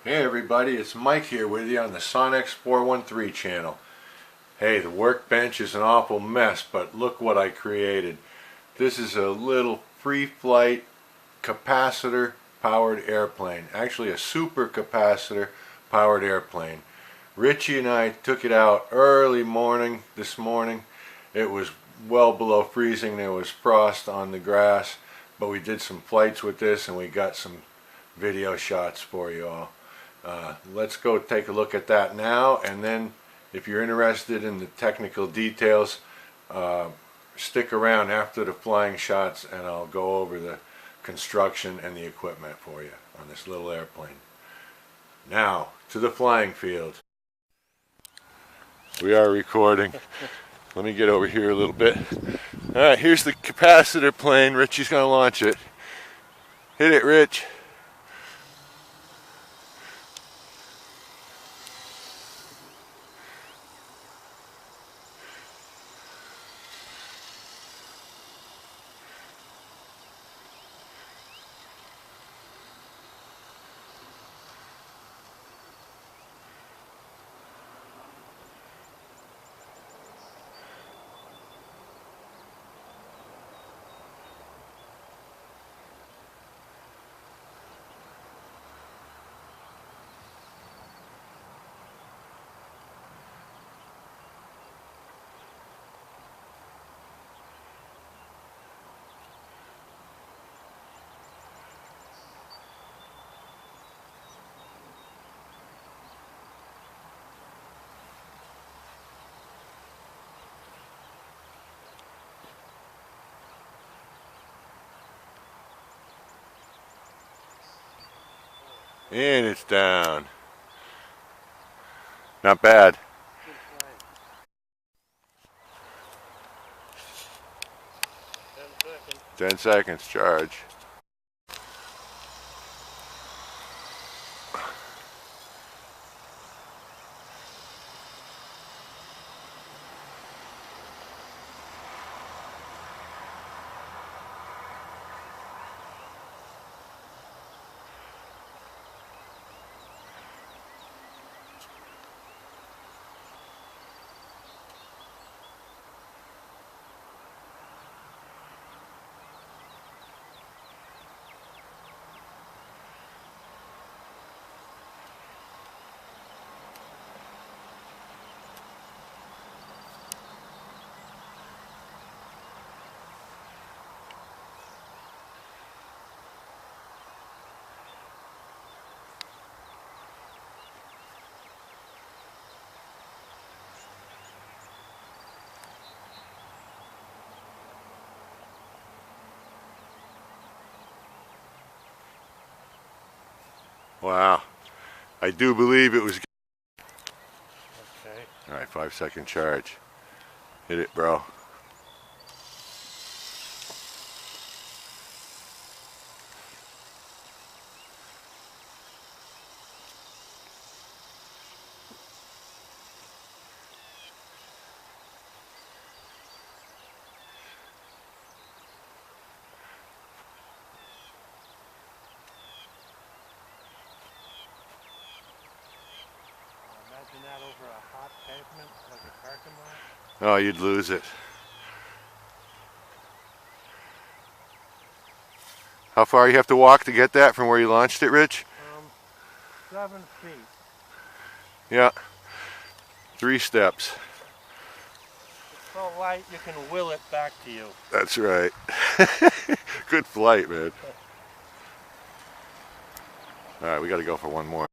Hey everybody, it's Mike here with you on the Sonex 413 channel. Hey, the workbench is an awful mess, but look what I created. This is a little free flight capacitor powered airplane. Actually a supercapacitor powered airplane. Richie and I took it out early morning this morning. It was well below freezing. There was frost on the grass, but we did some flights with this and we got some video shots for you all. Let's go take a look at that now, and then if you're interested in the technical details, stick around after the flying shots and I'll go over the construction and the equipment for you on this little airplane. Now to the flying field. We are recording. Let me get over here a little bit. Alright, here's the capacitor plane. Richie's gonna launch it. Hit it, Rich. And it's down. Not bad. 10 seconds charge. Wow, I do believe it was. Okay. Alright, 5-second charge. Hit it, bro. Imagine that over a hot pavement, like a parking lot. Oh, you'd lose it. How far you have to walk to get that from where you launched it, Rich? 7 feet. Yeah. 3 steps. It's so light you can will it back to you. That's right. Good flight, man. Alright, we gotta go for one more.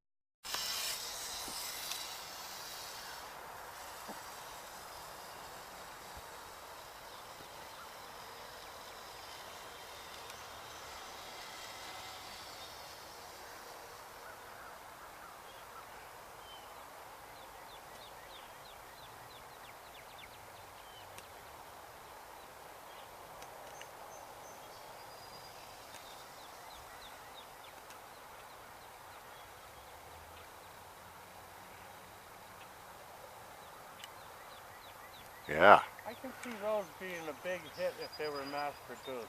Yeah. I can see those being a big hit if they were mass produced.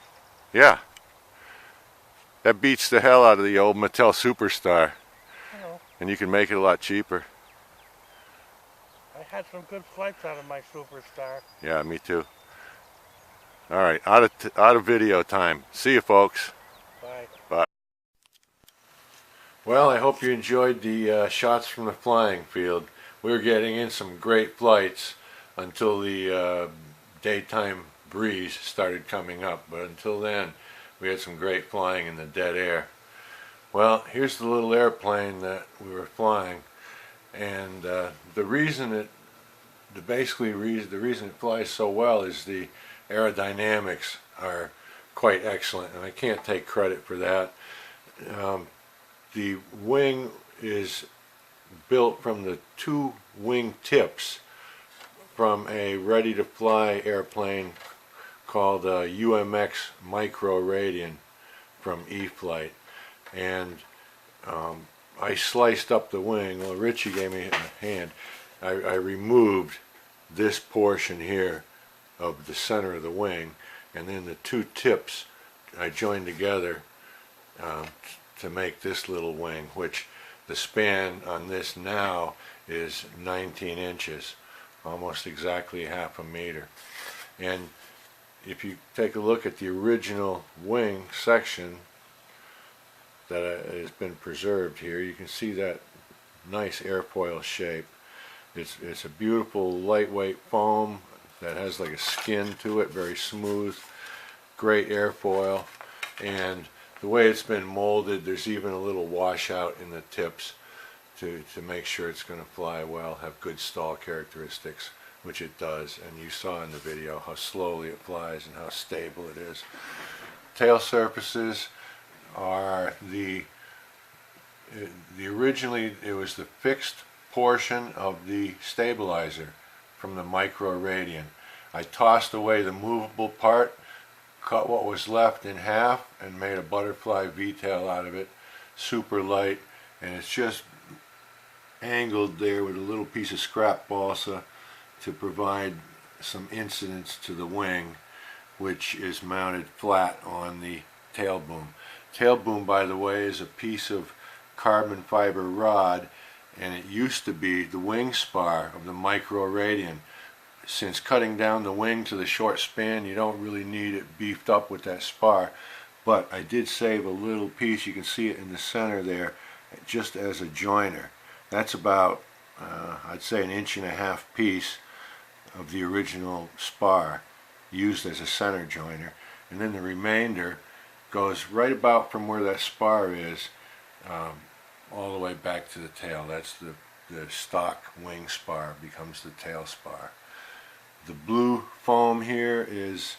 Yeah. That beats the hell out of the old Mattel Superstar. You know. and you can make it a lot cheaper. I had some good flights out of my Superstar. Yeah, me too. All right, out of video time. See you, folks. Bye. Bye. Well, I hope you enjoyed the shots from the flying field. We were getting in some great flights until the daytime breeze started coming up, but until then we had some great flying in the dead air. Well, here's the little airplane that we were flying, and the reason it the reason it flies so well is the aerodynamics are quite excellent, and I can't take credit for that. The wing is built from the two wing tips from a ready-to-fly airplane called UMX Micro Radian from E-Flight, and I sliced up the wing. Well, Richie gave me a hand. I removed this portion here of the center of the wing, and then the two tips I joined together to make this little wing, which the span on this now is 19 inches, almost exactly half a meter. And if you take a look at the original wing section that has been preserved here, you can see that nice airfoil shape. It's a beautiful lightweight foam that has like a skin to it, very smooth, great airfoil, and the way it's been molded, there's even a little washout in the tips to make sure it's going to fly well, have good stall characteristics, which it does, and you saw in the video how slowly it flies and how stable it is. Tail surfaces are originally it was the fixed portion of the stabilizer from the Micro Radian. I tossed away the movable part, cut what was left in half, and made a butterfly V-tail out of it, super light, and it's just angled there with a little piece of scrap balsa to provide some incidence to the wing, which is mounted flat on the tail boom. Tail boom, by the way, is a piece of carbon fiber rod, and it used to be the wing spar of the Micro Radian. Since cutting down the wing to the short span, you don't really need it beefed up with that spar, but I did save a little piece. You can see it in the center there, just as a joiner. That's about I'd say 1.5 inch piece of the original spar used as a center joiner, and then the remainder goes right about from where that spar is all the way back to the tail. That's the stock wing spar becomes the tail spar. The blue foam here is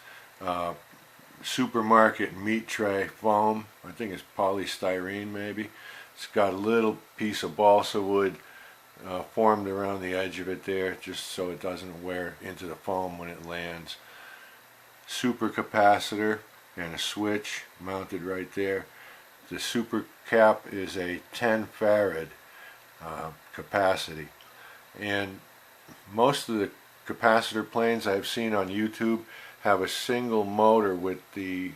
supermarket meat tray foam. I think it's polystyrene maybe. It's got a little piece of balsa wood formed around the edge of it there, just so it doesn't wear into the foam when it lands. Supercapacitor and a switch mounted right there. The super cap is a 10 farad capacity, and most of the capacitor planes I've seen on YouTube have a single motor with the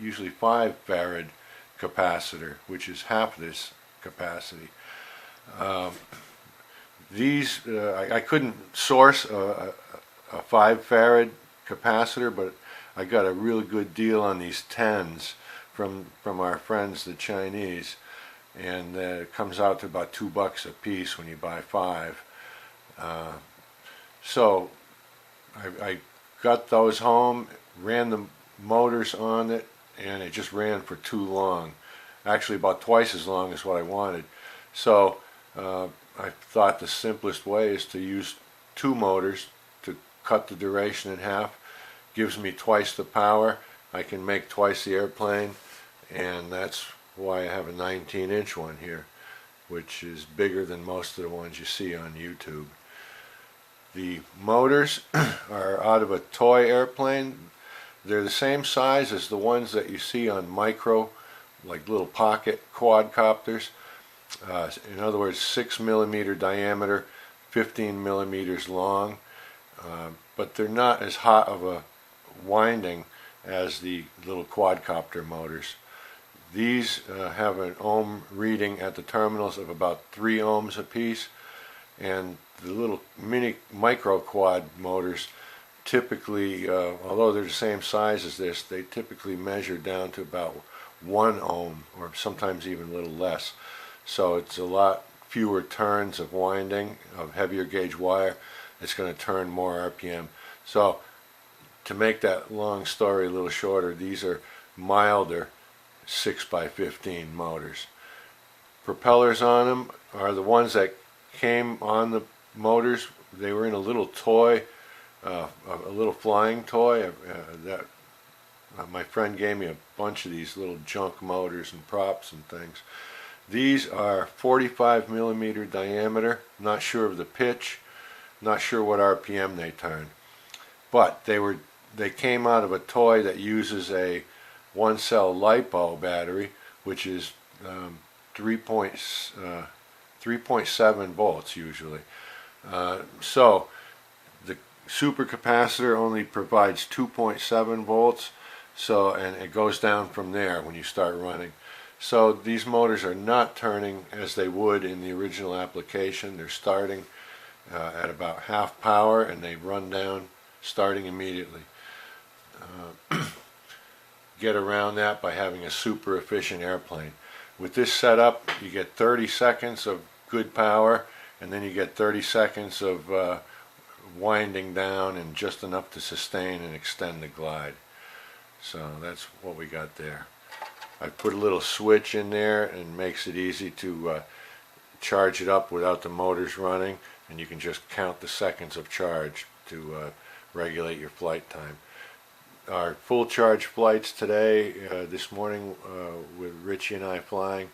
usually 5 farad capacitor, which is half this capacity. I couldn't source a 5 farad capacitor, but I got a really good deal on these 10s from our friends the Chinese, and it comes out to about $2 a piece when you buy 5. So I got those home, ran the motors on it, and it just ran for too long. Actually about twice as long as what I wanted. So I thought the simplest way is to use 2 motors to cut the duration in half. Gives me twice the power. I can make twice the airplane, and that's why I have a 19-inch one here, which is bigger than most of the ones you see on YouTube. The motors are out of a toy airplane. They're the same size as the ones that you see on micro, like little pocket quadcopters. In other words, 6mm diameter, 15 millimeters long, but they're not as hot of a winding as the little quadcopter motors. These have an ohm reading at the terminals of about 3 ohms apiece, and the little mini micro quad motors typically, although they're the same size as this, they typically measure down to about 1 ohm, or sometimes even a little less. So it's a lot fewer turns of winding of heavier gauge wire. It's going to turn more RPM. So to make that long story a little shorter, these are milder 6x15 motors. Propellers on them are the ones that came on the motors. They were in a little toy, a little flying toy that my friend gave me a bunch of these little junk motors and props and things. These are 45 millimeter diameter. Not sure of the pitch, not sure what RPM they turn, but they came out of a toy that uses a 1-cell LiPo battery, which is 3.7 volts usually. So the supercapacitor only provides 2.7 volts, so, and it goes down from there when you start running. So these motors are not turning as they would in the original application. They're starting at about half power, and they run down starting immediately. Get around that by having a super efficient airplane. With this setup, you get 30 seconds of good power, and then you get 30 seconds of winding down and just enough to sustain and extend the glide. So that's what we got there. I put a little switch in there and makes it easy to charge it up without the motors running, and you can just count the seconds of charge to regulate your flight time. Our full charge flights today, this morning with Richie and I flying,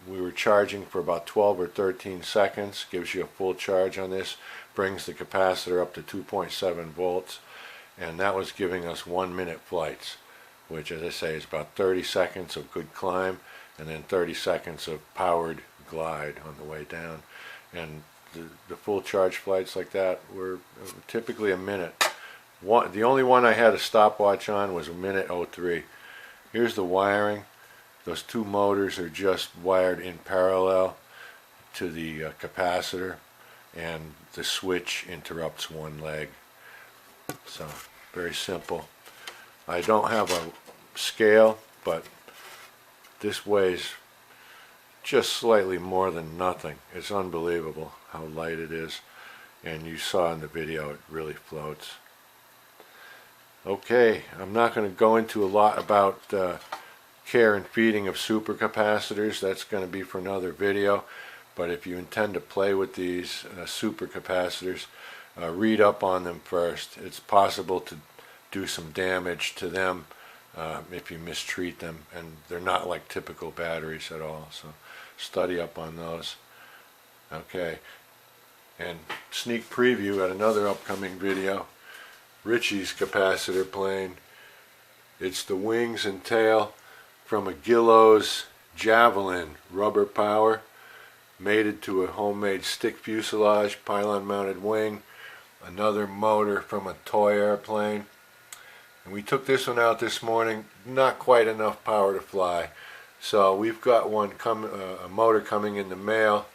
we were charging for about 12 or 13 seconds. Gives you a full charge on this, brings the capacitor up to 2.7 volts, and that was giving us 1-minute flights, which, as I say, is about 30 seconds of good climb and then 30 seconds of powered glide on the way down. And the full charge flights like that were typically a minute. The only one I had a stopwatch on was 1:03. Here's the wiring. Those two motors are just wired in parallel to the capacitor, and the switch interrupts one leg. So very simple. I don't have a scale, but this weighs just slightly more than nothing. It's unbelievable how light it is, and you saw in the video it really floats. Okay, I'm not going to go into a lot about care and feeding of supercapacitors. That's going to be for another video. But if you intend to play with these supercapacitors, read up on them first. It's possible to do some damage to them if you mistreat them, and they're not like typical batteries at all. So study up on those. Okay, and sneak preview at another upcoming video. Richie's capacitor plane. It's the wings and tail from a Gillows Javelin rubber power, mated to a homemade stick fuselage pylon mounted wing. Another motor from a toy airplane. And we took this one out this morning. Not quite enough power to fly, so we've got one a motor coming in the mail,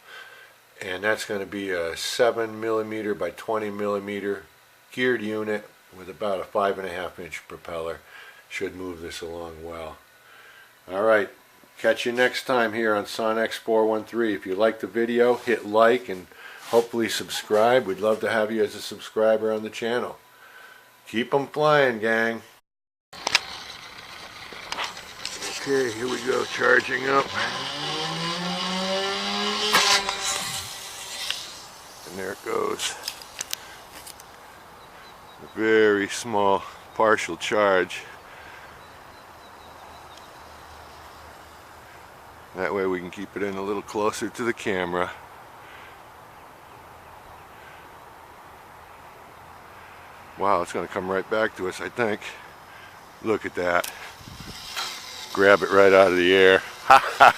and that's going to be a 7mm by 20mm geared unit with about a 5.5-inch propeller. Should move this along well. Alright, catch you next time here on Sonex 413. If you like the video, hit like and hopefully subscribe. We'd love to have you as a subscriber on the channel. Keep 'em flying, gang. Okay, here we go, charging up. And there it goes. A very small partial charge. That way we can keep it in a little closer to the camera. Wow, it's going to come right back to us, I think. Look at that. Grab it right out of the air. Ha ha!